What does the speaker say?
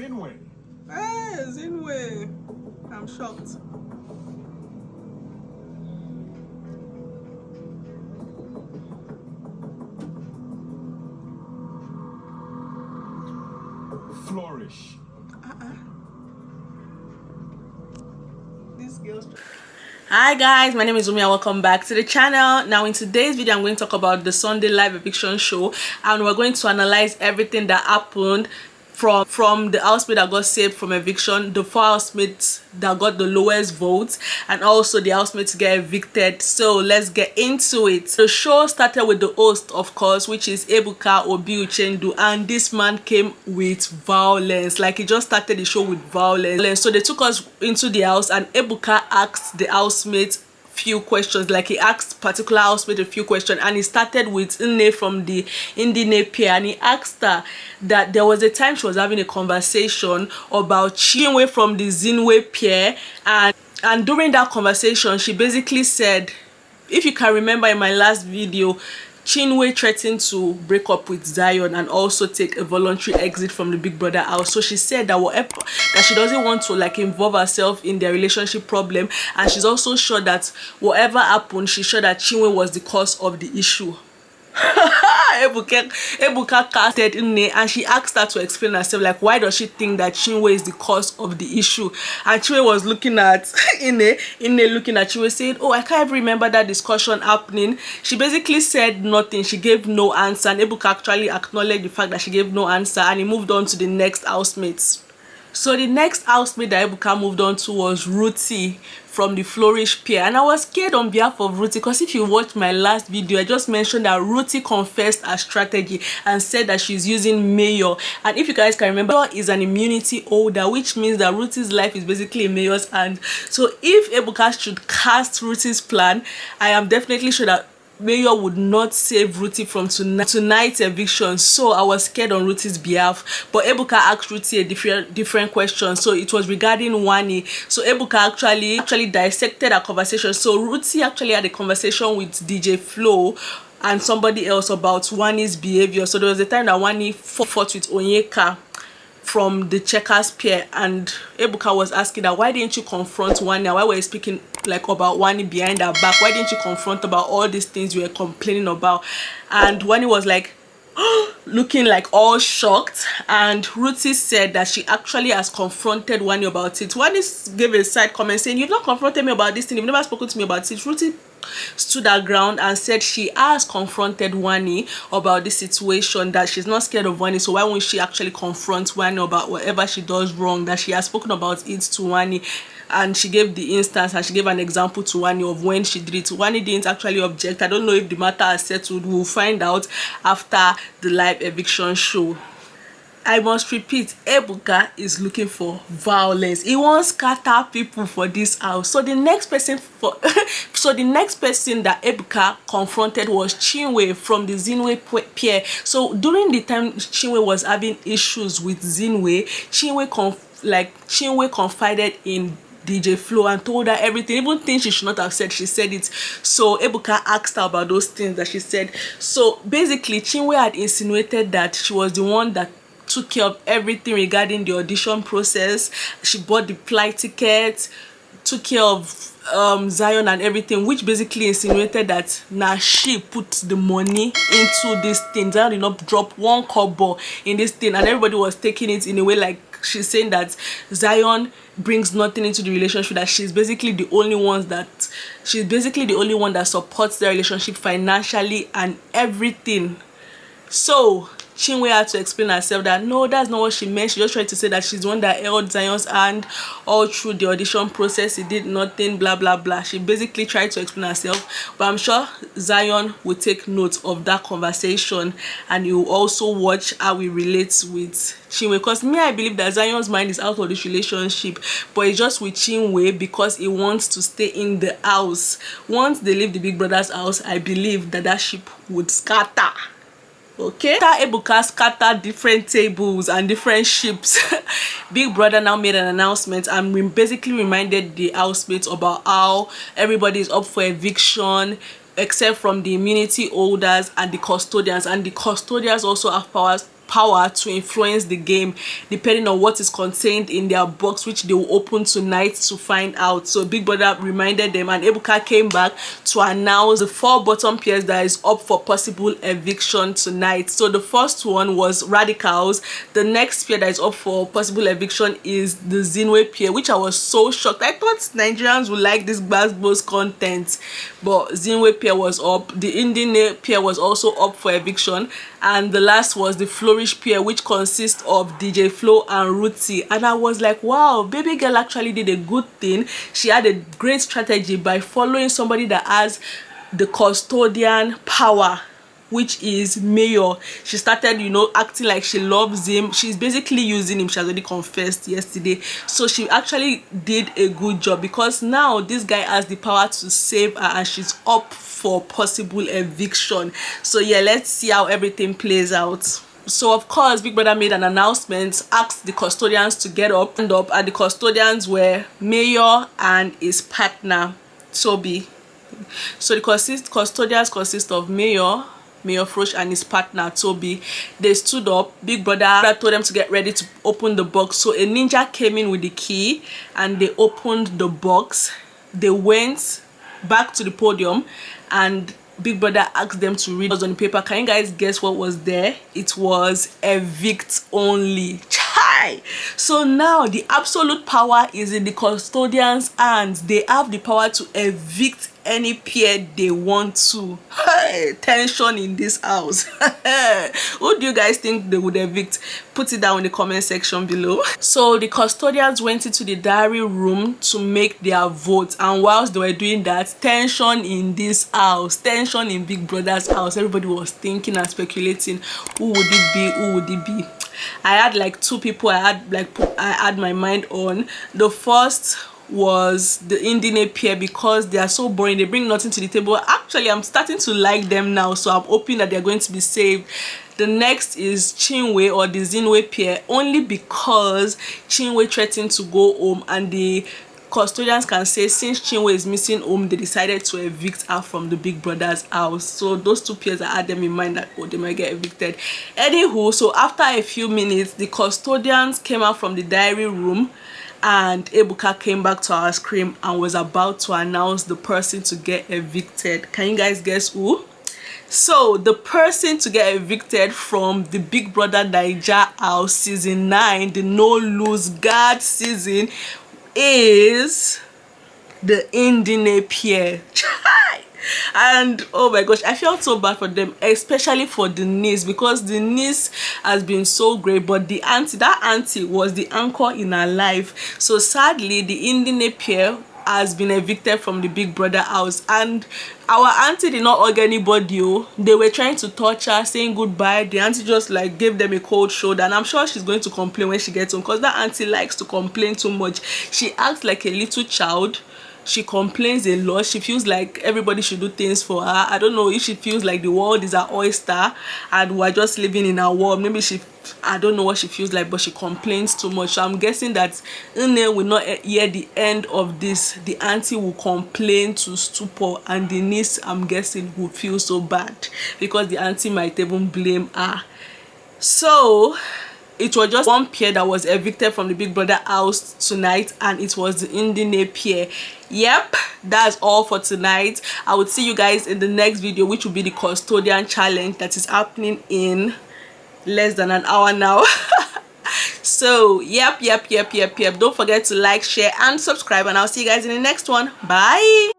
Zinwe. Hey, Zinwe. I'm shocked. Flourish. These girls. Hi guys, my name is Umi and welcome back to the channel. Now in today's video I'm going to talk about the Sunday live eviction show, and we're going to analyze everything that happened from the housemate that got saved from eviction, the 4 housemates that got the lowest votes, and also the housemates get evicted. So let's get into it. The show started with the host, of course, which is Ebuka Obi-Uchendu, and this man came with violence. Like, he just started the show with violence. So they took us into the house and Ebuka asked the housemates few questions. Like, he asked particular housemate a few questions, and he started with Nne from the Indine pair, and he asked her that there was a time she was having a conversation about Chinwe from the Zinwe pair, and during that conversation she basically said, if you can remember in my last video, Chinwe threatened to break up with Zion and also take a voluntary exit from the Big Brother house. So she said that whatever, that she doesn't want to like involve herself in their relationship problem, and she's also sure that whatever happened, she's sure that Chinwe was the cause of the issue. Ebuka casted Nne, and she asked her to explain herself, like, why does she think that Chinwe is the cause of the issue? And Chinwe was looking at Nne looking at Chinwe, saying, oh, I can't even remember that discussion happening. She basically said nothing. She gave no answer, and Ebuka actually acknowledged the fact that she gave no answer, and he moved on to the next housemates. So the next housemate that Ebuka moved on to was Ruthie from the Flourish pair, and I was scared on behalf of Ruthie, because if you watched my last video, I just mentioned that Ruthie confessed her strategy and said that she's using Mayor. And if you guys can remember, Mayor is an immunity holder, which means that Ruthie's life is basically a Mayor's hand. So if Ebuka should cast Ruthie's plan, I am definitely sure that Mayor would not save Ruthie from tonight's eviction. So I was scared on Ruthie's behalf. But Ebuka asked Ruthie a different question. So it was regarding Wani. So Ebuka actually dissected a conversation. So Ruthie actually had a conversation with DJ Flo and somebody else about Wani's behavior. So there was a time that Wani fought with Onyeka from the Checkers pair, and Ebuka was asking that, why didn't you confront Wani? Why were you speaking like about Wani behind her back? Why didn't you confront about all these things you were complaining about? And Wani was like looking like all shocked, and Ruthie said that she actually has confronted Wani about it. Wani gave a side comment saying, you've not confronted me about this thing, you've never spoken to me about it. Ruthie stood her ground and said she has confronted Wani about this situation, that she's not scared of Wani, so why won't she actually confront Wani about whatever she does wrong, that she has spoken about it to Wani. And she gave the instance, and she gave an example to Wani of when she did it. Wani didn't actually object. I don't know if the matter is settled. We'll find out after the live eviction show. I must repeat, Ebuka is looking for violence. He wants scatter people for this house. So the next person that Ebuka confronted was Chinwe from the Zinwe pair. So during the time Chinwe was having issues with Zinwe, Chinwe confided in DJ Flo and told her everything, even things she should not have said, she said it. So Ebuka asked her about those things that she said. So basically Chinwe had insinuated that she was the one that took care of everything regarding the audition process. She bought the flight ticket, took care of Zion and everything, which basically insinuated that now she put the money into this thing. Zion did not drop one kobo in this thing, and everybody was taking it in a way like she's saying that Zion brings nothing into the relationship, that she's basically the only one that supports the relationship financially and everything. So Chinwe had to explain herself that no, that's not what she meant. She just tried to say that she's the one that held Zion's hand all through the audition process. He did nothing, blah blah blah. She basically tried to explain herself, but I'm sure Zion will take note of that conversation, and he will also watch how he relates with Chinwe. Because me, I believe that Zion's mind is out of this relationship, but it's just with Chinwe because he wants to stay in the house. Once they leave the Big Brother's house, I believe that that ship would scatter. Okay, Ebuka scattered different tables and different ships. Big Brother now made an announcement and we basically reminded the housemates about how everybody is up for eviction except from the immunity holders and the custodians, and the custodians also have powers power to influence the game depending on what is contained in their box, which they will open tonight to find out. So Big Brother reminded them, and Ebuka came back to announce the 4 bottom pairs that is up for possible eviction tonight. So the first one was Radicals. The next pair that is up for possible eviction is the Zinwe pair, which I was so shocked. I thought Nigerians would like this Gbasgbos content, but Zinwe pair was up. The Indine pair was also up for eviction, and the last was the Flourish pair, which consists of DJ Flo and Ruti. And I was like, wow, baby girl actually did a good thing. She had a great strategy by following somebody that has the custodian power, which is Mayor. She started, you know, acting like she loves him. She's basically using him. She has already confessed yesterday. So she actually did a good job, because now this guy has the power to save her, and she's up for possible eviction. So yeah, let's see how everything plays out. So of course, Big Brother made an announcement, asked the custodians to get up, and the custodians were Mayor and his partner Toby. So the custodians consist of Mayor Frosh and his partner Toby. They stood up. Big Brother told them to get ready to open the box. So a ninja came in with the key and they opened the box. They went back to the podium, and Big Brother asked them to read what's on the paper. Can you guys guess what was there? It was evict only. Chai! So now the absolute power is in the custodians' hands. They have the power to evict any pair they want to. Hey, tension in this house. Who do you guys think they would evict? Put it down in the comment section below. So the custodians went into the diary room to make their vote, and whilst they were doing that, tension in this house, tension in Big Brother's house. Everybody was thinking and speculating, who would it be, who would it be? I had like 2 people I had my mind on. The first was the Indine pair, because they are so boring, they bring nothing to the table. Actually, I'm starting to like them now, so I'm hoping that they're going to be saved. The next is Chinwe, or the Zinwe pair, only because Chinwe threatened to go home, and the custodians can say since Chinwe is missing home, they decided to evict her from the Big Brother's house. So those 2 pairs, I had them in mind that, oh, they might get evicted. Anywho, so after a few minutes, the custodians came out from the diary room, and Ebuka came back to our screen and was about to announce the person to get evicted. Can you guys guess who? So the person to get evicted from the Big Brother Naija house season 9, the no lose guard season, is the Indine pair. And oh my gosh, I felt so bad for them, especially for the niece, because the niece has been so great, but the auntie, that auntie was the anchor in her life. So sadly, the Indine pair has been evicted from the Big Brother house, and our auntie did not hug anybody. They were trying to touch her, saying goodbye. The auntie just like gave them a cold shoulder, and I'm sure she's going to complain when she gets home, because that auntie likes to complain too much. She acts like a little child. She complains a lot. She feels like everybody should do things for her. I don't know if she feels like the world is her oyster and we're just living in her world. Maybe I don't know what she feels like, but she complains too much. So I'm guessing that Nne will not hear the end of this. The auntie will complain to stupor, and the niece, I'm guessing, will feel so bad because the auntie might even blame her. So it was just 1 pair that was evicted from the Big Brother house tonight, and it was the Indine pair. Yep, that's all for tonight. I would see you guys in the next video, which will be the custodian challenge that is happening in less than an hour now. So yep, don't forget to like, share and subscribe, and I'll see you guys in the next one. Bye.